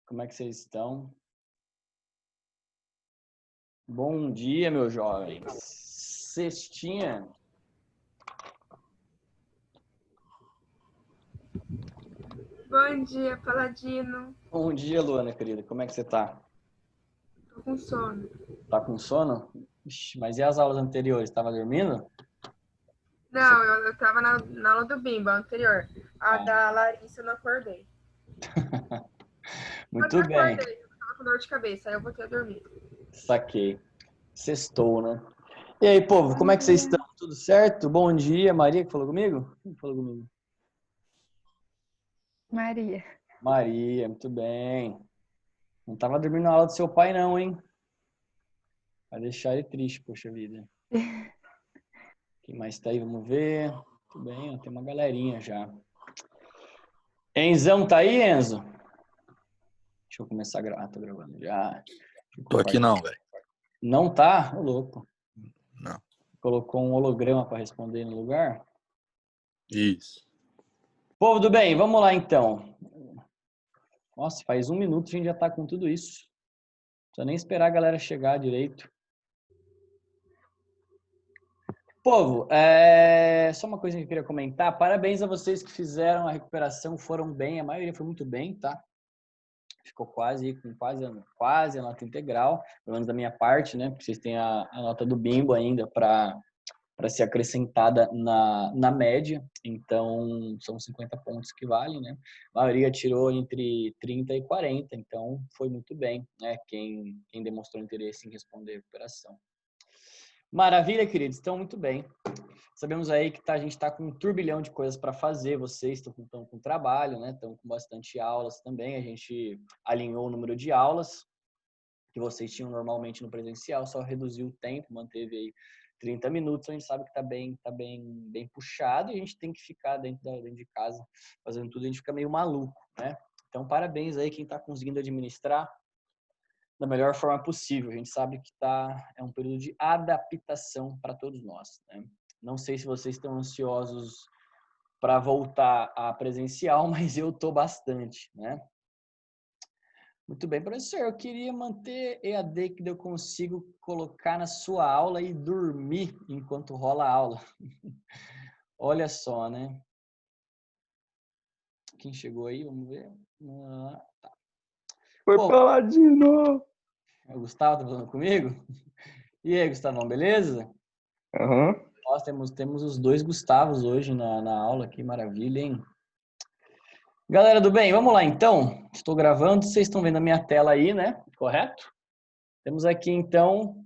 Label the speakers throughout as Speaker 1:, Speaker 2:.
Speaker 1: Como é que vocês estão? Bom dia, meus jovens. Cestinha.
Speaker 2: Bom dia, Paladino.
Speaker 1: Bom dia, Luana, querida. Como é que você tá?
Speaker 2: Tô com sono.
Speaker 1: Tá com sono? Ixi, mas e as aulas anteriores? Tava dormindo? Você...
Speaker 2: Não, eu tava na aula do Bimba anterior. A
Speaker 1: Ah,
Speaker 2: da Larissa eu não acordei. Até
Speaker 1: muito bem.
Speaker 2: acordei, eu tava com dor de cabeça, aí eu voltei a dormir.
Speaker 1: Saquei. Sextou, né? E aí, povo,
Speaker 2: Bom
Speaker 1: como é que vocês
Speaker 2: dia.
Speaker 1: estão? Tudo certo? Bom dia. Maria que falou comigo? Quem falou comigo?
Speaker 3: Maria.
Speaker 1: Maria, muito bem. Não tava dormindo na aula do seu pai, não, hein? Vai deixar ele triste, poxa vida. Quem mais tá aí? Vamos ver. Tudo bem, ó, tem uma galerinha já. Enzão tá aí, Enzo? Deixa eu começar a gravar. Tô gravando já.
Speaker 4: Tô aqui não, velho.
Speaker 1: Não tá? Ô, louco.
Speaker 4: Não.
Speaker 1: Colocou um holograma para responder no lugar?
Speaker 4: Isso.
Speaker 1: Povo do bem, vamos lá então. Nossa, faz 1 minuto a gente já tá com tudo isso. Não precisa nem esperar a galera chegar direito. Povo, só uma coisa que eu queria comentar. Parabéns a vocês que fizeram a recuperação, foram bem. A maioria foi muito bem, tá? Ficou quase a nota integral, pelo menos da minha parte, né? Porque vocês têm a nota do Bimbo ainda para ser acrescentada na média. Então, são 50 pontos que valem, né? A maioria tirou entre 30 e 40, então foi muito bem, né? Quem demonstrou interesse em responder a recuperação. Maravilha, queridos, estão muito bem. Sabemos aí que a gente está com um turbilhão de coisas para fazer, vocês estão com trabalho, né? Estão com bastante aulas também, a gente alinhou o número de aulas que vocês tinham normalmente no presencial, só reduziu o tempo, manteve aí 30 minutos, a gente sabe que tá bem puxado e a gente tem que ficar dentro de casa fazendo tudo, a gente fica meio maluco, né? Então, parabéns aí quem está conseguindo administrar da melhor forma possível. A gente sabe que é um período de adaptação para todos nós, né? Não sei se vocês estão ansiosos para voltar a presencial, mas eu tô bastante, né? Muito bem, professor, eu queria manter EAD que eu consigo colocar na sua aula e dormir enquanto rola a aula. Olha só, né? Quem chegou aí? Vamos ver. Tá.
Speaker 5: Foi
Speaker 1: Pô,
Speaker 5: Paladino!
Speaker 1: é o Gustavo tá falando comigo? E aí, Gustavão, beleza?
Speaker 5: Aham.
Speaker 1: Nós temos os dois Gustavos hoje na aula, que maravilha, hein? Galera do bem, vamos lá então. Estou gravando, vocês estão vendo a minha tela aí, né? Correto? Temos aqui então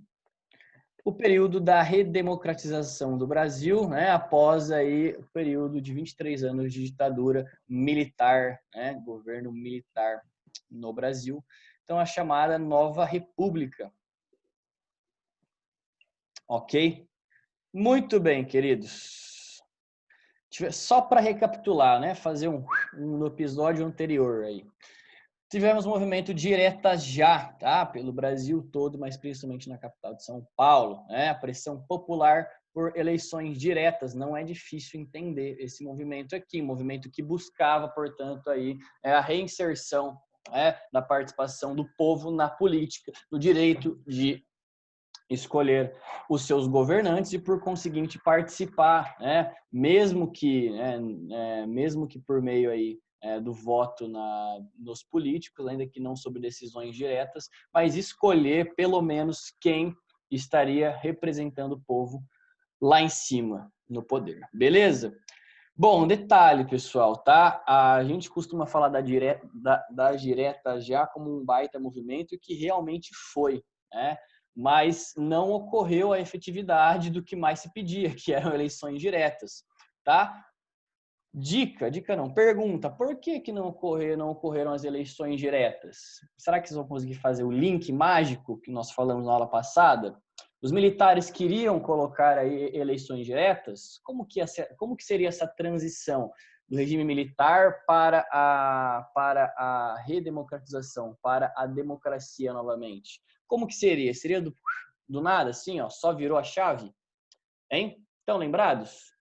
Speaker 1: o período da redemocratização do Brasil, né, após aí o período de 23 anos de ditadura militar, né, governo militar no Brasil. Então, a chamada Nova República. Ok? Muito bem, queridos. Só para recapitular, né, fazer um episódio anterior aí. Tivemos um movimento Direta Já, tá? Pelo Brasil todo, mas principalmente na capital de São Paulo, né? A pressão popular por eleições diretas, não é difícil entender esse movimento aqui, um movimento que buscava, portanto, aí a reinserção, né, da participação do povo na política, do direito de escolher os seus governantes e, por conseguinte, participar, né? Mesmo que por meio aí do voto nos políticos, ainda que não sob decisões diretas, mas escolher pelo menos quem estaria representando o povo lá em cima, no poder. Beleza? Bom, detalhe, pessoal, tá? A gente costuma falar da direta já como um baita movimento que realmente foi, né? Mas não ocorreu a efetividade do que mais se pedia, que eram eleições diretas, tá? Dica não, pergunta, por que não ocorreram as eleições diretas? Será que vocês vão conseguir fazer o link mágico que nós falamos na aula passada? Os militares queriam colocar aí eleições diretas? Como que seria essa transição do regime militar para a redemocratização, para a democracia novamente? Como que seria? Seria do nada, assim, ó, só virou a chave? Hein? Estão lembrados?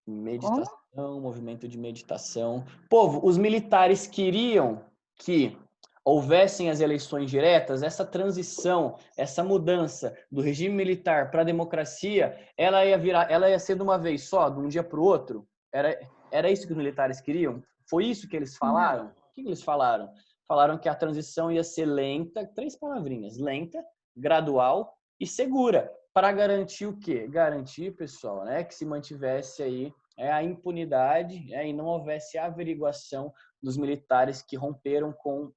Speaker 1: Meditação, movimento de meditação. Povo, os militares queriam que houvessem as eleições diretas, essa transição, essa mudança do regime militar para a democracia, ela ia ser de uma vez só, de um dia para o outro. Era isso que os militares queriam? Foi isso que eles falaram? O que eles falaram? Falaram que a transição ia ser lenta, 3 palavrinhas, lenta, gradual e segura, para garantir o quê? Garantir, pessoal, né, que se mantivesse aí a impunidade e não houvesse averiguação dos militares que romperam com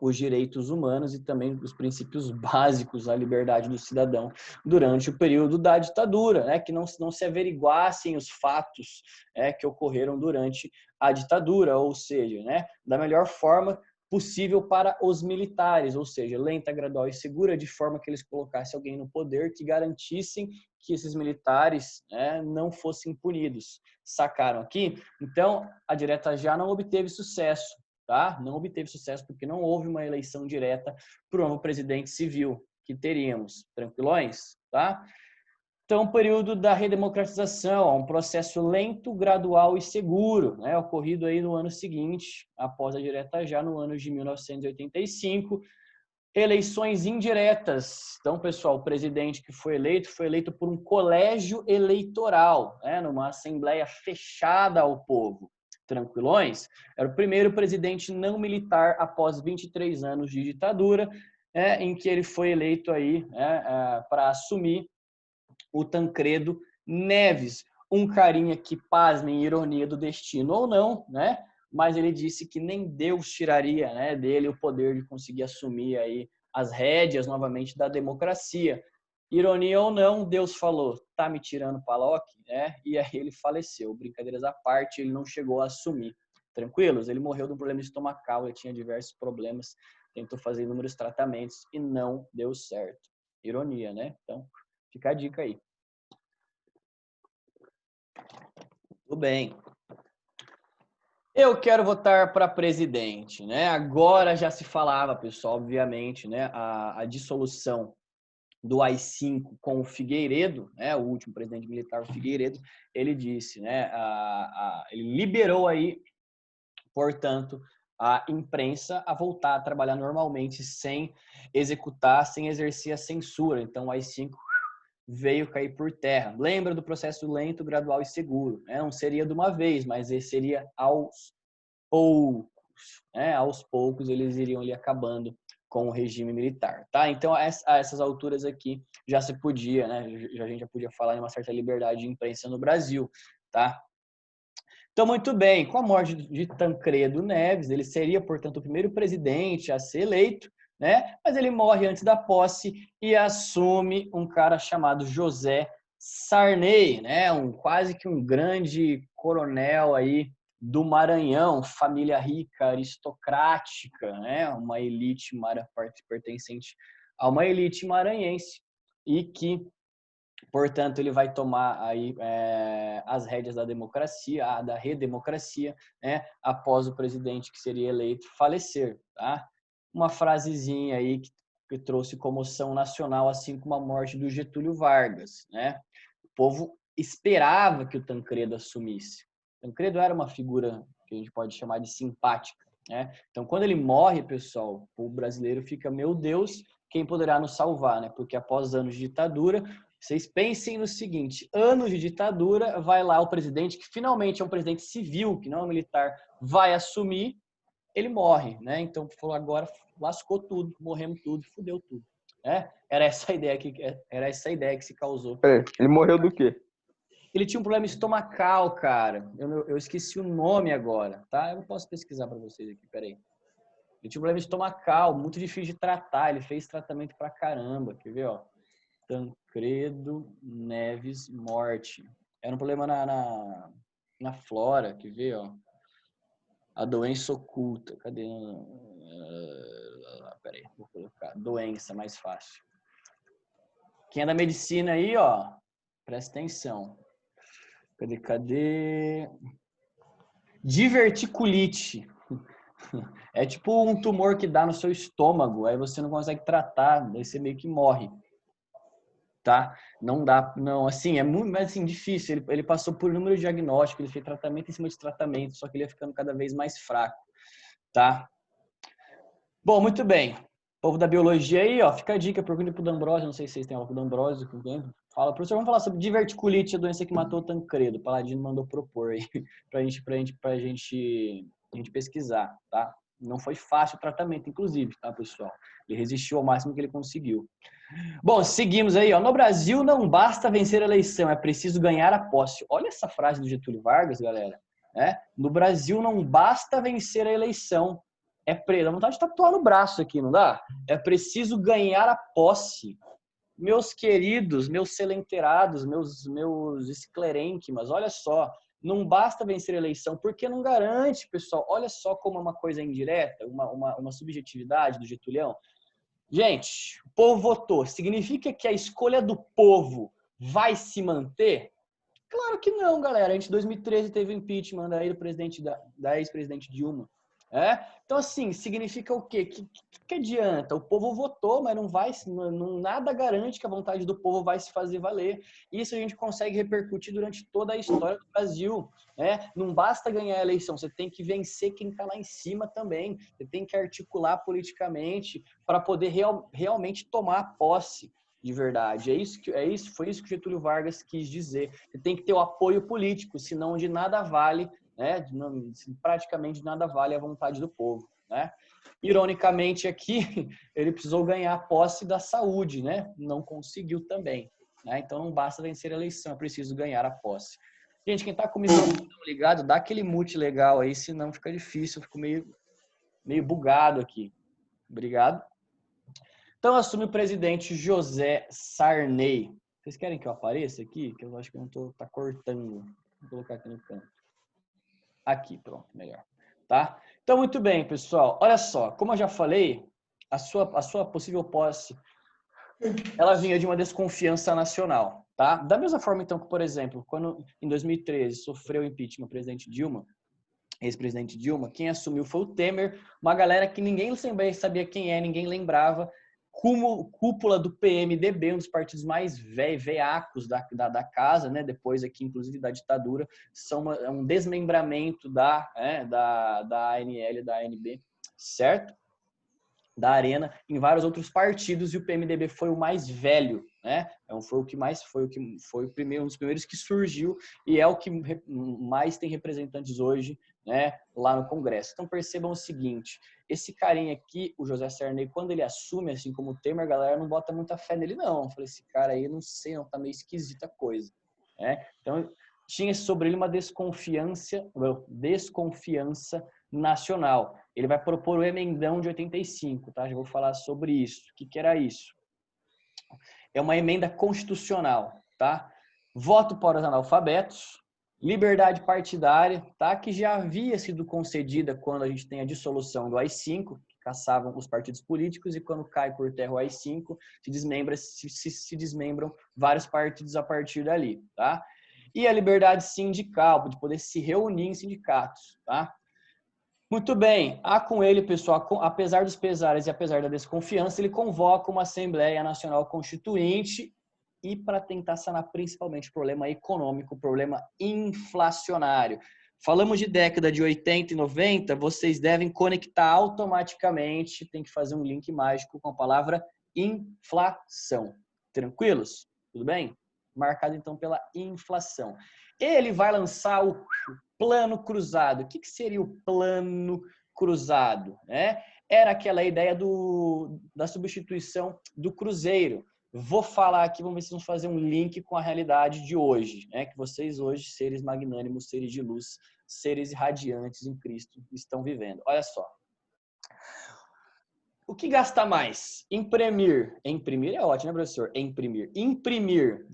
Speaker 1: os direitos humanos e também os princípios básicos da liberdade do cidadão durante o período da ditadura, né? Que não se averiguassem os fatos que ocorreram durante a ditadura, ou seja, né? Da melhor forma possível para os militares, ou seja, lenta, gradual e segura, de forma que eles colocassem alguém no poder que garantissem que esses militares não fossem punidos. Sacaram aqui? Então, a direta já não obteve sucesso. Tá? Não obteve sucesso porque não houve uma eleição direta para o novo presidente civil que teríamos. Tranquilões? Tá? Então, o período da redemocratização, um processo lento, gradual e seguro, né? Ocorrido aí no ano seguinte, após a direta já no ano de 1985. Eleições indiretas. Então, pessoal, o presidente que foi eleito por um colégio eleitoral, né? Numa assembleia fechada ao povo. Tranquilões? Era o primeiro presidente não militar após 23 anos de ditadura, em que ele foi eleito aí para assumir o Tancredo Neves, um carinha que, pasmem, ironia do destino ou não, né? Mas ele disse que nem Deus tiraria, né, dele o poder de conseguir assumir aí as rédeas novamente da democracia. Ironia ou não, Deus falou, tá me tirando Palocci, né? E aí ele faleceu. Brincadeiras à parte, ele não chegou a assumir. Tranquilos? Ele morreu de um problema estomacal, ele tinha diversos problemas, tentou fazer inúmeros tratamentos e não deu certo. Ironia, né? Então, fica a dica aí. Tudo bem. Eu quero votar para presidente, né? Agora já se falava, pessoal, obviamente, né? A dissolução do AI-5 com o Figueiredo, né, o último presidente militar, o Figueiredo, ele disse, né, ele liberou aí, portanto, a imprensa a voltar a trabalhar normalmente, sem executar, sem exercer a censura. Então, o AI-5 veio cair por terra. Lembra do processo lento, gradual e seguro, né? Não seria de uma vez, mas seria aos poucos, né? Aos poucos eles iriam ali acabando com o regime militar, tá? Então, a essas alturas aqui já se podia, né? A gente já podia falar em uma certa liberdade de imprensa no Brasil, tá? Então, muito bem, com a morte de Tancredo Neves, ele seria, portanto, o primeiro presidente a ser eleito, né? Mas ele morre antes da posse e assume um cara chamado José Sarney, né? Quase que um grande coronel aí do Maranhão, família rica, aristocrática, né? Uma elite pertencente a uma elite maranhense e que, portanto, ele vai tomar aí as rédeas da democracia, da redemocracia, né? Após o presidente que seria eleito falecer, tá? Uma frasezinha aí que trouxe comoção nacional, assim como a morte do Getúlio Vargas, né? O povo esperava que o Tancredo assumisse. Tancredo era uma figura que a gente pode chamar de simpática, né? Então, quando ele morre, pessoal, o brasileiro fica, meu Deus, quem poderá nos salvar, né? Porque após anos de ditadura, vocês pensem no seguinte, anos de ditadura, vai lá o presidente, que finalmente é um presidente civil, que não é um militar, vai assumir, ele morre, né? Então, falou, agora lascou tudo, morremos tudo, fudeu tudo. Né? Era essa a ideia que se causou.
Speaker 5: Ele morreu do quê?
Speaker 1: Ele tinha um problema estomacal, cara. Eu esqueci o nome agora, tá? Eu não posso pesquisar para vocês aqui, peraí. Ele tinha um problema estomacal, muito difícil de tratar. Ele fez tratamento pra caramba. Quer ver, ó? Tancredo Neves morte. Era um problema na flora, quer ver, ó? A doença oculta. Cadê? Peraí, vou colocar. Doença, mais fácil. Quem é da medicina aí, ó, presta atenção. Cadê? Diverticulite. É tipo um tumor que dá no seu estômago, aí você não consegue tratar, daí você meio que morre. Tá? Não dá, não, assim, é muito, mas assim, difícil. Ele passou por número de diagnóstico, ele fez tratamento em cima de tratamento, só que ele ia ficando cada vez mais fraco, tá? Bom, muito bem. Povo da biologia aí, ó, fica a dica, pergunta pro D'Ambrosio, não sei se vocês têm algo do D'Ambrosio, fala, professor, vamos falar sobre diverticulite, a doença que matou o Tancredo. O Paladino mandou propor aí pra gente pesquisar, tá? Não foi fácil o tratamento, inclusive, tá, pessoal? Ele resistiu ao máximo que ele conseguiu. Bom, seguimos aí, ó. No Brasil não basta vencer a eleição, é preciso ganhar a posse. Olha essa frase do Getúlio Vargas, galera. No Brasil não basta vencer a eleição, dá vontade de tatuar no braço aqui, não dá? É preciso ganhar a posse. Meus queridos, meus selenterados, meus esclerênquimas, olha só, não basta vencer a eleição, porque não garante, pessoal. Olha só como é uma coisa indireta, uma subjetividade do Getúlio. Gente, o povo votou. Significa que a escolha do povo vai se manter? Claro que não, galera. A gente em 2013 teve o impeachment aí do presidente da ex-presidente Dilma. Então, assim, significa o quê? Que adianta? O povo votou, mas nada garante que a vontade do povo vai se fazer valer. Isso a gente consegue repercutir durante toda a história do Brasil. Não basta ganhar a eleição, você tem que vencer quem está lá em cima também. Você tem que articular politicamente para poder realmente tomar posse de verdade. Foi isso que Getúlio Vargas quis dizer. Você tem que ter o apoio político, senão de nada vale, praticamente de nada vale a vontade do povo, Ironicamente aqui, ele precisou ganhar a posse da saúde, Não conseguiu também, Então não basta vencer a eleição, é preciso ganhar a posse. Gente, quem tá com o microfone ligado, dá aquele mute legal aí, senão fica difícil, eu fico meio bugado aqui. Obrigado. Então assume o presidente José Sarney. Vocês querem que eu apareça aqui? Que eu acho que eu não tá cortando. Vou colocar aqui no canto. Aqui, pronto, melhor. Tá? Então, muito bem, pessoal. Olha só, como eu já falei, a sua possível posse, ela vinha de uma desconfiança nacional, tá? Da mesma forma, então, que, por exemplo, quando em 2013 sofreu o impeachment o presidente Dilma, ex-presidente Dilma, quem assumiu foi o Temer, uma galera que ninguém sabia quem é, ninguém lembrava, cúpula do PMDB, um dos partidos mais veacos da casa, depois aqui, inclusive, da ditadura, é um desmembramento da ANL, da ANB, certo? Da Arena, em vários outros partidos, e o PMDB foi o mais velho, Então foi o primeiro, um dos primeiros que surgiu e é o que mais tem representantes hoje, lá no Congresso. Então percebam o seguinte, esse carinha aqui, o José Sarney, quando ele assume, assim como o Temer, a galera não bota muita fé nele não. Eu falei, esse cara aí, não sei, não, tá meio esquisita a coisa, Então tinha sobre ele uma desconfiança nacional. Ele vai propor o emendão de 85, tá? Já vou falar sobre isso. O que era isso? É uma emenda constitucional, tá? Voto para os analfabetos, liberdade partidária, tá? Que já havia sido concedida quando a gente tem a dissolução do AI-5, que caçavam os partidos políticos, e quando cai por terra o AI-5, se desmembram vários partidos a partir dali, tá? E a liberdade sindical, de poder se reunir em sindicatos, tá? Muito bem, há com ele, pessoal, apesar dos pesares e apesar da desconfiança, ele convoca uma Assembleia Nacional Constituinte e para tentar sanar principalmente o problema econômico, o problema inflacionário. Falamos de década de 80 e 90, vocês devem conectar automaticamente, tem que fazer um link mágico com a palavra inflação. Tranquilos? Tudo bem? Marcado então pela inflação. Ele vai lançar o plano cruzado. O que seria o plano cruzado? Era aquela ideia da substituição do cruzeiro. Vou falar aqui, vamos ver se vamos fazer um link com a realidade de hoje, que vocês hoje, seres magnânimos, seres de luz, seres radiantes em Cristo, estão vivendo. Olha só. O que gasta mais? Imprimir. Imprimir é ótimo, né, professor? Imprimir. Imprimir,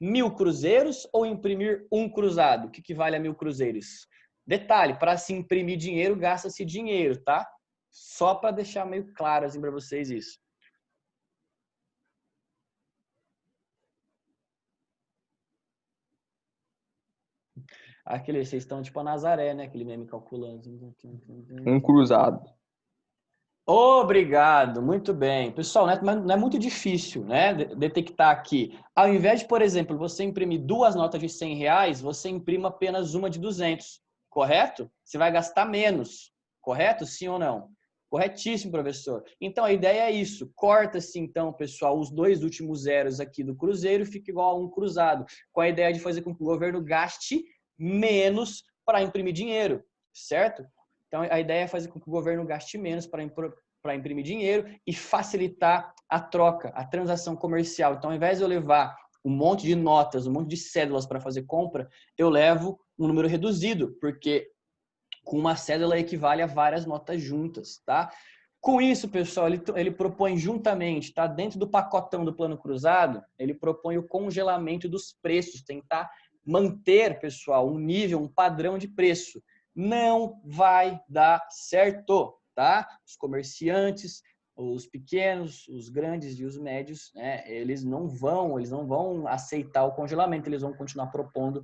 Speaker 1: 1.000 cruzeiros ou imprimir um cruzado? O que vale a 1.000 cruzeiros? Detalhe, para se imprimir dinheiro, gasta-se dinheiro, tá? Só para deixar meio claro assim para vocês isso. Vocês estão tipo a Nazaré, né? Aquele meme calculando.
Speaker 5: Um cruzado.
Speaker 1: Obrigado, muito bem. Pessoal, não é muito difícil, né, detectar aqui. Ao invés de, por exemplo, você imprimir 2 notas de R$ 100, você imprima apenas uma de 200, correto? Você vai gastar menos, correto? Sim ou não? Corretíssimo, professor. Então, a ideia é isso. Corta-se, então, pessoal, os 2 últimos zeros aqui do cruzeiro e fica igual a 1 cruzado, com a ideia de fazer com que o governo gaste menos para imprimir dinheiro, certo? Então, a ideia é fazer com que o governo gaste menos para imprimir dinheiro e facilitar a troca, a transação comercial. Então, ao invés de eu levar um monte de notas, um monte de cédulas para fazer compra, eu levo um número reduzido, porque com uma cédula equivale a várias notas juntas, tá? Com isso, pessoal, ele propõe juntamente, tá? Dentro do pacotão do plano cruzado, ele propõe o congelamento dos preços, tentar manter, pessoal, um nível, um padrão de preço. Não vai dar certo, tá? Os comerciantes, os pequenos, os grandes e os médios, né? Eles não vão aceitar o congelamento, eles vão continuar propondo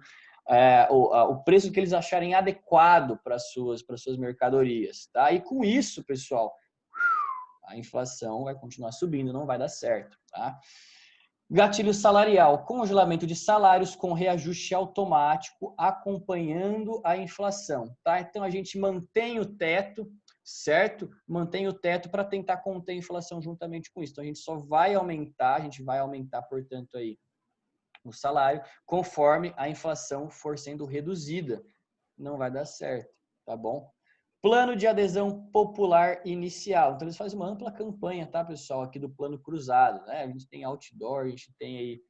Speaker 1: o preço que eles acharem adequado para as suas mercadorias, tá? E com isso, pessoal, a inflação vai continuar subindo, não vai dar certo, tá? Gatilho salarial, congelamento de salários com reajuste automático acompanhando a inflação, tá? Então a gente mantém o teto, certo? Mantém o teto para tentar conter a inflação juntamente com isso. Então a gente só vai aumentar, portanto, aí o salário conforme a inflação for sendo reduzida. Não vai dar certo, tá bom? Plano de adesão popular inicial. Então, eles fazem uma ampla campanha, tá, pessoal, aqui do plano cruzado, né? A gente tem outdoor, a gente tem aí,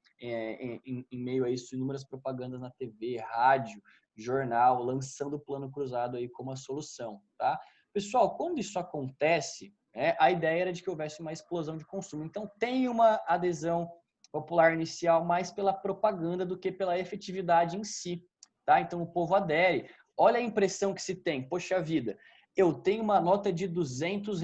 Speaker 1: em meio a isso, inúmeras propagandas na TV, rádio, jornal, lançando o plano cruzado aí como a solução, tá? Pessoal, quando isso acontece, a ideia era de que houvesse uma explosão de consumo. Então, tem uma adesão popular inicial mais pela propaganda do que pela efetividade em si, tá? Então, o povo adere. Olha a impressão que se tem. Poxa vida, eu tenho uma nota de R$ 200.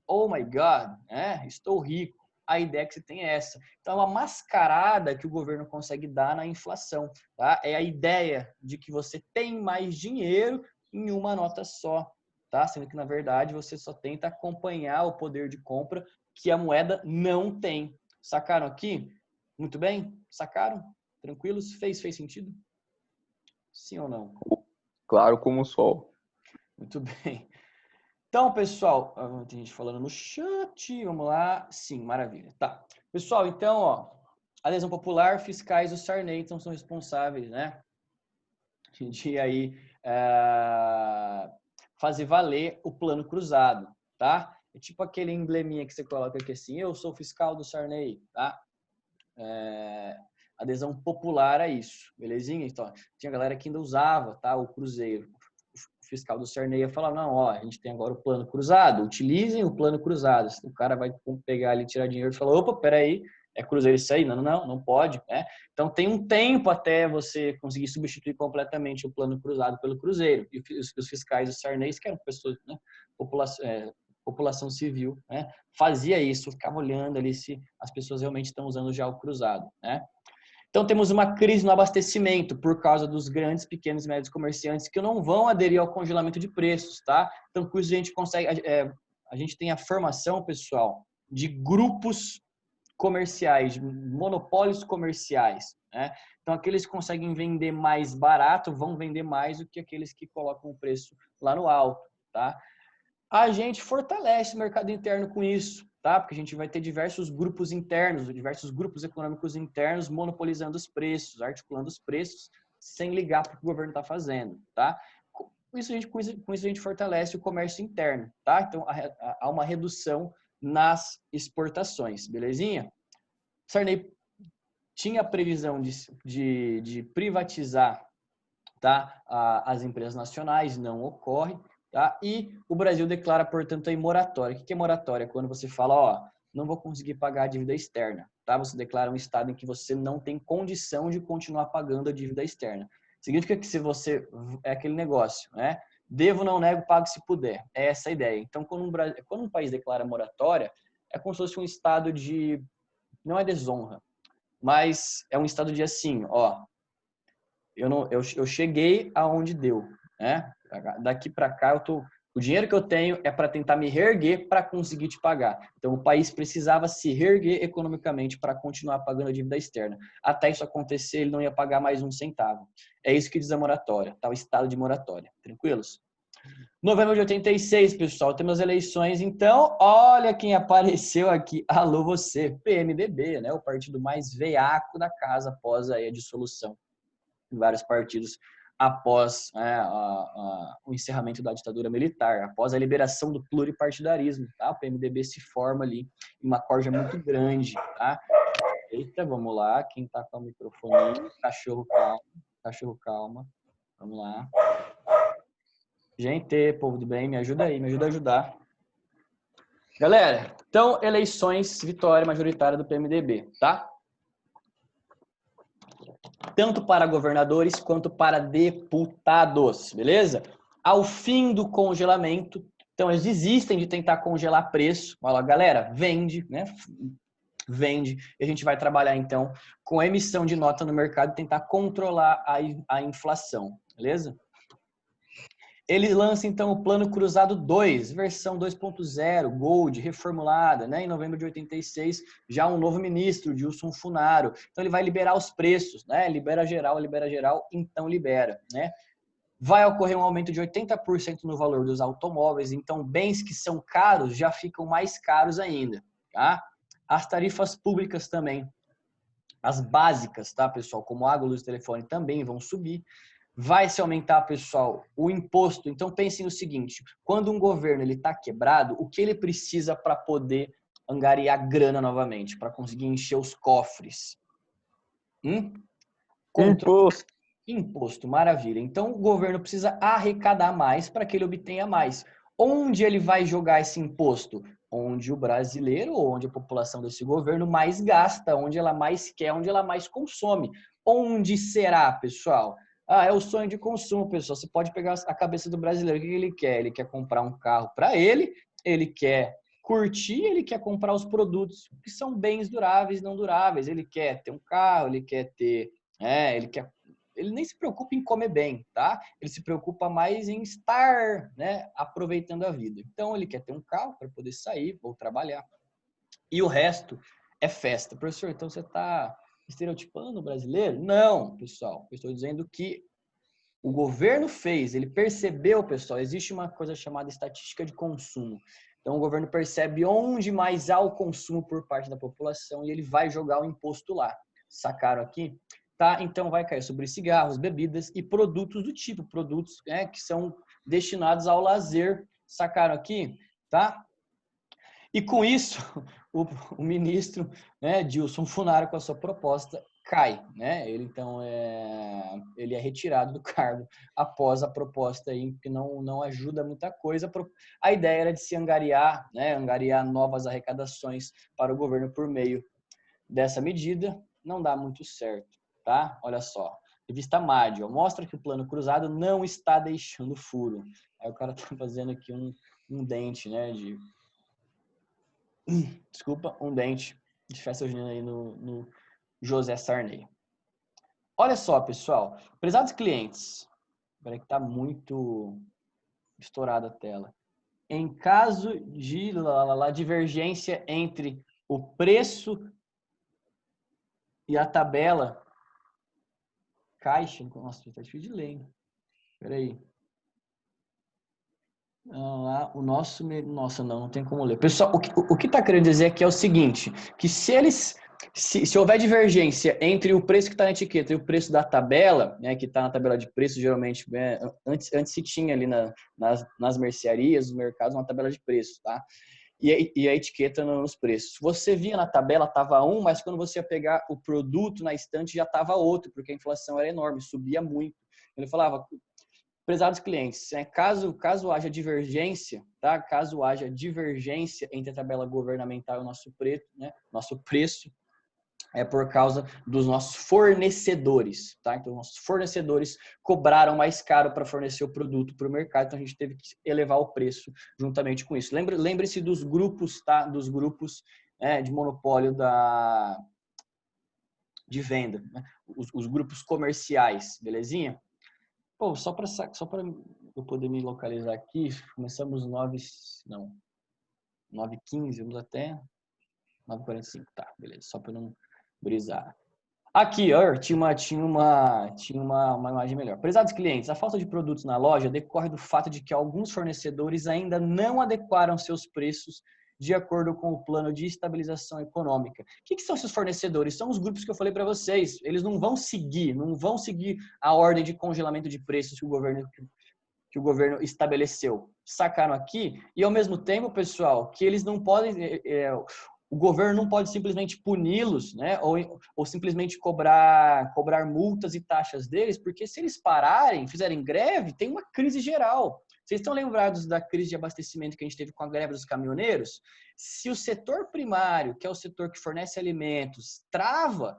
Speaker 1: Oh my God, estou rico. A ideia que se tem é essa. Então, é uma mascarada que o governo consegue dar na inflação, tá? É a ideia de que você tem mais dinheiro em uma nota só, tá? Sendo que, na verdade, você só tenta acompanhar o poder de compra que a moeda não tem. Sacaram aqui? Muito bem? Sacaram? Tranquilos? Fez sentido? Sim ou não?
Speaker 5: Claro como o sol.
Speaker 1: Muito bem. Então, pessoal, tem gente falando no chat, vamos lá. Sim, maravilha. Tá. Pessoal, então, ó, adesão popular, fiscais do Sarney então são responsáveis, né? A gente aí fazer valer o plano cruzado, tá? É tipo aquele embleminha que você coloca aqui assim, eu sou fiscal do Sarney, tá? Adesão popular a isso, belezinha? Então, tinha galera que ainda usava, tá? O cruzeiro. O fiscal do Sarney ia falar, não, ó, a gente tem agora o plano cruzado, utilizem o plano cruzado. O cara vai pegar ali, tirar dinheiro e falar, opa, peraí, é cruzeiro isso aí? Não pode, né? Então tem um tempo até você conseguir substituir completamente o plano cruzado pelo cruzeiro. E os fiscais do Sarney, que eram pessoas, né? População civil, né? Fazia isso, ficava olhando ali se as pessoas realmente estão usando já o cruzado, né? Então, temos uma crise no abastecimento por causa dos grandes, pequenos e médios comerciantes que não vão aderir ao congelamento de preços, tá? Então, com isso a gente consegue, a gente tem a formação, pessoal, de grupos comerciais, de monopólios comerciais, né? Então, aqueles que conseguem vender mais barato vão vender mais do que aqueles que colocam o preço lá no alto, tá? A gente fortalece o mercado interno com isso, tá? Porque a gente vai ter diversos grupos internos, diversos grupos econômicos internos monopolizando os preços, articulando os preços, sem ligar para o que o governo está fazendo, tá? Com isso a gente fortalece o comércio interno, tá? Então, há uma redução nas exportações, belezinha? Sarney tinha a previsão de privatizar, tá? As empresas nacionais, não ocorre. Tá? E o Brasil declara, portanto, aí moratória. O que é moratória? Quando você fala, ó, não vou conseguir pagar a dívida externa, tá? Você declara um estado em que você não tem condição de continuar pagando a dívida externa. Significa que se você, é aquele negócio, né? Devo, não nego, pago se puder. É essa a ideia. Então, quando um país declara moratória, é como se fosse um estado de, não é desonra, mas é um estado de assim, ó, eu cheguei aonde deu, né? Daqui para cá eu tô O dinheiro que eu tenho é para tentar me reerguer para conseguir te pagar. Então, o país precisava se reerguer economicamente para continuar pagando a dívida externa. Até isso acontecer, ele não ia pagar mais um centavo. É isso que diz a moratória, tá? O estado de moratória. Tranquilos? Novembro de 86, pessoal, temos eleições. Então, olha quem apareceu aqui. Alô, você, PMDB, né? O partido mais veaco da casa após aí a dissolução de vários partidos após o encerramento da ditadura militar, após a liberação do pluripartidarismo, tá? O PMDB se forma ali em uma corja muito grande, tá? Eita, vamos lá, quem tá com o microfone? Cachorro calma, vamos lá. Gente, povo do bem, me ajuda aí, me ajuda a ajudar. Galera, então, eleições, vitória majoritária do PMDB, tá? Tanto para governadores quanto para deputados, beleza? Ao fim do congelamento, então eles desistem de tentar congelar preço. Fala, galera, vende, né? Vende. E a gente vai trabalhar, então, com a emissão de nota no mercado e tentar controlar a inflação, beleza? Ele lança, então, o Plano Cruzado 2, versão 2.0, Gold, reformulada, né? Em novembro de 86, já um novo ministro, Dilson Funaro. Então, ele vai liberar os preços, né? Libera geral, então libera, né? Vai ocorrer um aumento de 80% no valor dos automóveis, então bens que são caros já ficam mais caros ainda, tá? As tarifas públicas também, as básicas, tá, pessoal? Como água, luz e telefone também vão subir. Vai se aumentar, pessoal, o imposto. Então, pensem no seguinte, quando um governo está quebrado, o que ele precisa para poder angariar grana novamente, para conseguir encher os cofres?
Speaker 5: Imposto.
Speaker 1: Imposto, maravilha. Então, o governo precisa arrecadar mais para que ele obtenha mais. Onde ele vai jogar esse imposto? Onde o brasileiro, ou onde a população desse governo mais gasta, onde ela mais quer, onde ela mais consome. Onde será, pessoal? É o sonho de consumo, pessoal. Você pode pegar a cabeça do brasileiro. O que ele quer? Ele quer comprar um carro para ele quer curtir, ele quer comprar os produtos que são bens duráveis, não duráveis. Ele quer ter um carro, ele quer ter... ele nem se preocupa em comer bem, tá? Ele se preocupa mais em estar, né, aproveitando a vida. Então, ele quer ter um carro para poder sair ou trabalhar. E o resto é festa. Professor, então você está estereotipando o brasileiro? Não, pessoal. Eu estou dizendo que o governo fez, ele percebeu, pessoal, existe uma coisa chamada estatística de consumo. Então, o governo percebe onde mais há o consumo por parte da população e ele vai jogar o imposto lá. Sacaram aqui? Tá? Então, vai cair sobre cigarros, bebidas e produtos do tipo, produtos que são destinados ao lazer. Sacaram aqui? Tá? E com isso, o ministro, né, Dilson Funaro, com a sua proposta, cai, né? Ele, então, ele é retirado do cargo após a proposta aí, que não ajuda muita coisa. A ideia era de se angariar, né, angariar novas arrecadações para o governo por meio dessa medida. Não dá muito certo, tá? Olha só. Revista Madi, mostra que o plano cruzado não está deixando furo. Aí o cara tá fazendo aqui um dente, né, um dente de festa junina aí no José Sarney. Olha só, pessoal. Prezados clientes. Peraí que tá muito estourada a tela. Em caso de divergência entre o preço e a tabela caixa... Nossa, tá difícil de ler, hein? Peraí. O nosso... Nossa, não tem como ler. Pessoal, o que tá querendo dizer aqui é o seguinte, que se houver divergência entre o preço que está na etiqueta e o preço da tabela, né, que está na tabela de preço, geralmente, né, antes se tinha ali nas mercearias, nos mercados, uma tabela de preço, tá? E a etiqueta nos preços. Você via na tabela, estava um, mas quando você ia pegar o produto na estante, já estava outro, porque a inflação era enorme, subia muito. Ele falava... Prezados clientes, caso haja divergência, tá? Caso haja divergência entre a tabela governamental e o nosso preço, é por causa dos nossos fornecedores, tá? Então, nossos fornecedores cobraram mais caro para fornecer o produto para o mercado, então a gente teve que elevar o preço juntamente com isso. Lembre-se dos grupos, tá? Dos grupos de monopólio de venda, né? Os grupos comerciais, belezinha? Pô, só para eu poder me localizar aqui, começamos 9h15, vamos até 9h45, tá, beleza, só para não brisar. Aqui, ó, tinha uma imagem melhor. Prezados clientes, a falta de produtos na loja decorre do fato de que alguns fornecedores ainda não adequaram seus preços de acordo com o plano de estabilização econômica. O que são esses fornecedores? São os grupos que eu falei para vocês. Eles não vão seguir a ordem de congelamento de preços que o governo estabeleceu. Sacaram aqui? E ao mesmo tempo, pessoal, que eles não podem... o governo não pode simplesmente puni-los, né? Ou simplesmente cobrar multas e taxas deles, porque se eles pararem, fizerem greve, tem uma crise geral. Vocês estão lembrados da crise de abastecimento que a gente teve com a greve dos caminhoneiros? Se o setor primário, que é o setor que fornece alimentos, trava,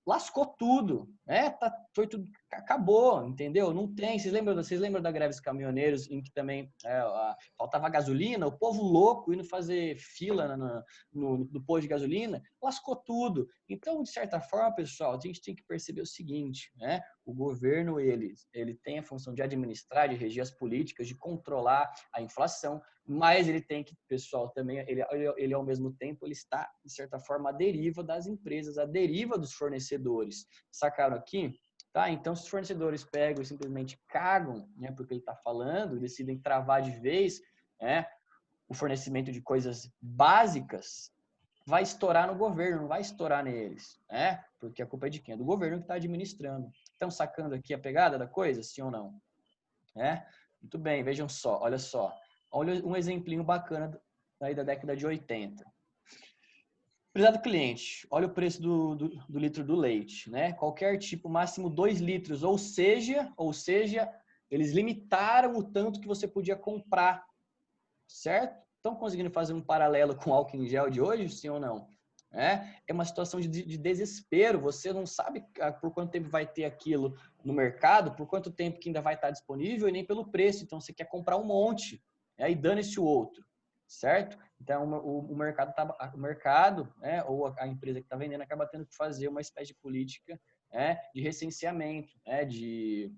Speaker 1: lascou tudo, né? Foi tudo, acabou, entendeu? Não tem. Vocês lembram da greve dos caminhoneiros em que também faltava gasolina, o povo louco indo fazer fila no posto de gasolina, lascou tudo. Então, de certa forma, pessoal, a gente tem que perceber o seguinte, né? O governo, ele tem a função de administrar, de reger as políticas, de controlar a inflação, mas ele tem que, pessoal, também, ele ao mesmo tempo, ele está, de certa forma, à deriva das empresas, à deriva dos fornecedores. Sacaram aqui? Tá? Então, se os fornecedores pegam e simplesmente cagam, né, porque ele está falando, decidem travar de vez, né, o fornecimento de coisas básicas, vai estourar no governo, não vai estourar neles, né? Porque a culpa é de quem? É do governo que está administrando. Estão sacando aqui a pegada da coisa, sim ou não? Muito bem, vejam só, olha só. Olha um exemplinho bacana aí da década de 80. Prezado cliente, olha o preço do litro do leite, né? Qualquer tipo, máximo 2 litros, ou seja, eles limitaram o tanto que você podia comprar, certo? Estão conseguindo fazer um paralelo com o álcool em gel de hoje, sim ou não? É uma situação de desespero, você não sabe por quanto tempo vai ter aquilo no mercado, por quanto tempo que ainda vai estar disponível e nem pelo preço, então você quer comprar um monte, e dane-se o outro, certo? Então o mercado, né, ou a empresa que está vendendo acaba tendo que fazer uma espécie de política, né, de recenseamento, né, de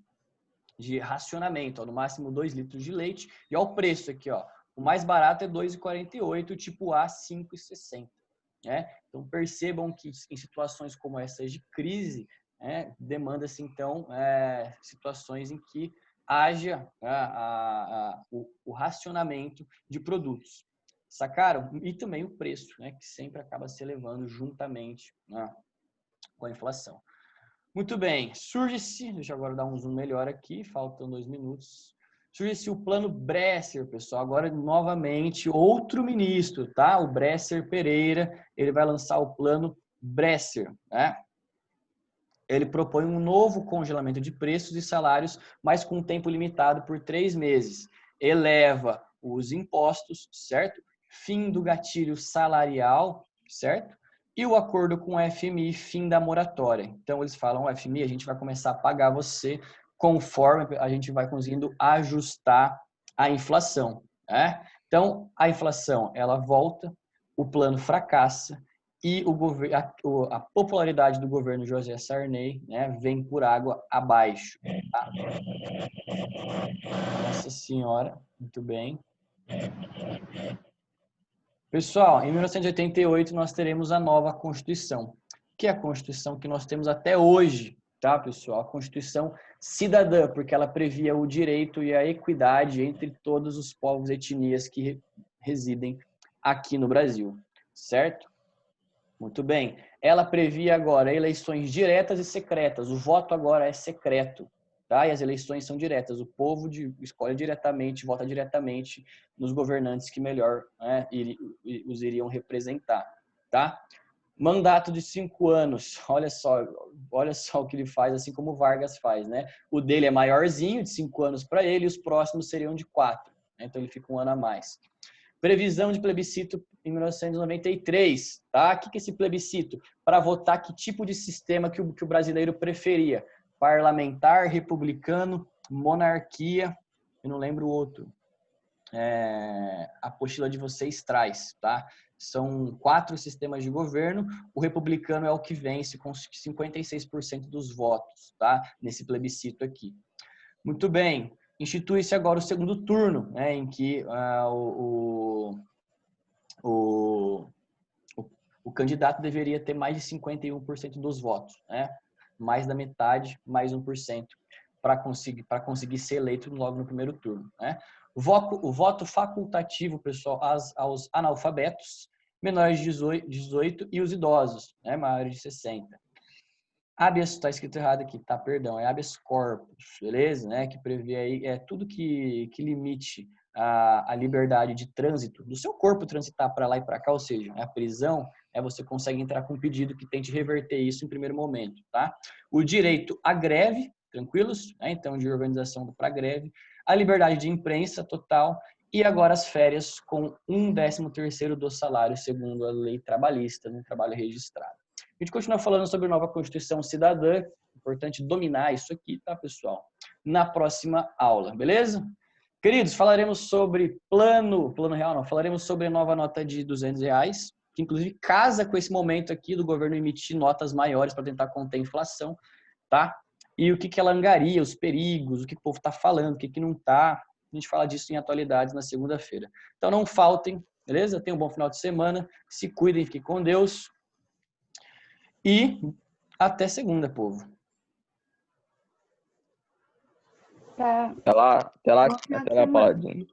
Speaker 1: racionamento, ó, no máximo 2 litros de leite, e ó, o preço aqui, ó, o mais barato é R$ 2,48, o tipo A, R$ 5,60. Né? Então, percebam que em situações como essas de crise, demanda-se, então, situações em que haja o racionamento de produtos. Sacaram? E também o preço, né, que sempre acaba se elevando juntamente, né, com a inflação. Muito bem, surge-se, deixa eu agora dar um zoom melhor aqui, faltam 2 minutos. Surge-se o plano Bresser, pessoal. Agora, novamente, outro ministro, tá? O Bresser Pereira, ele vai lançar o plano Bresser, né? Ele propõe um novo congelamento de preços e salários, mas com um tempo limitado por 3 meses. Eleva os impostos, certo? Fim do gatilho salarial, certo? E o acordo com o FMI, fim da moratória. Então, eles falam, o FMI, a gente vai começar a pagar você conforme a gente vai conseguindo ajustar a inflação. Né? Então, a inflação, ela volta, o plano fracassa e a popularidade do governo José Sarney, né, vem por água abaixo. Tá? Nossa Senhora, muito bem. Pessoal, em 1988 nós teremos a nova Constituição, que é a Constituição que nós temos até hoje, tá, pessoal? A Constituição cidadã, porque ela previa o direito e a equidade entre todos os povos e etnias que residem aqui no Brasil, certo? Muito bem. Ela previa agora eleições diretas e secretas. O voto agora é secreto, tá? E as eleições são diretas. O povo escolhe diretamente, vota diretamente nos governantes que melhor, né, os iriam representar, tá? Mandato de 5 anos. Olha só o que ele faz, assim como o Vargas faz, né? O dele é maiorzinho, de 5 anos para ele, e os próximos seriam de 4. Né? Então ele fica 1 ano a mais. Previsão de plebiscito em 1993, tá? O que é esse plebiscito? Para votar que tipo de sistema que o brasileiro preferia. Parlamentar, republicano, monarquia, eu não lembro o outro. A apostila de vocês traz, tá? São 4 sistemas de governo, o republicano é o que vence com 56% dos votos, tá? Nesse plebiscito aqui. Muito bem. institui-se agora o segundo turno, né, em que o candidato deveria ter mais de 51% dos votos, né? Mais da metade, mais 1%, para conseguir ser eleito logo no primeiro turno, né? O voto facultativo, pessoal, aos analfabetos, menores de 18 e os idosos, né? Maiores de 60. Habeas, está escrito errado aqui, tá? Perdão, é habeas corpus, beleza? Né? Que prevê aí tudo que limite a liberdade de trânsito do seu corpo transitar para lá e para cá, ou seja, a prisão, você consegue entrar com um pedido que tente reverter isso em primeiro momento, tá? O direito à greve, tranquilos? Né? Então, de organização para greve, a liberdade de imprensa total e agora as férias com 1/13º do salário, segundo a lei trabalhista, no trabalho registrado. A gente continua falando sobre a nova Constituição Cidadã, importante dominar isso aqui, tá, pessoal? Na próxima aula, beleza? Queridos, falaremos sobre plano real não, falaremos sobre a nova nota de R$200, que inclusive casa com esse momento aqui do governo emitir notas maiores para tentar conter a inflação, tá? E o que ela angaria, os perigos, o que o povo está falando, o que não está. A gente fala disso em atualidades na segunda-feira. Então não faltem, beleza? Tenham um bom final de semana, se cuidem, fiquem com Deus. E até segunda, povo.
Speaker 2: Tá.
Speaker 5: Até lá,
Speaker 2: Bom final de
Speaker 5: até lá,
Speaker 2: semana.
Speaker 5: Paladino.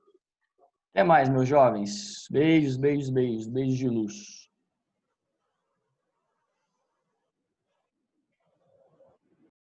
Speaker 1: Até mais, meus jovens. Beijos, beijos, beijos. Beijos de luz.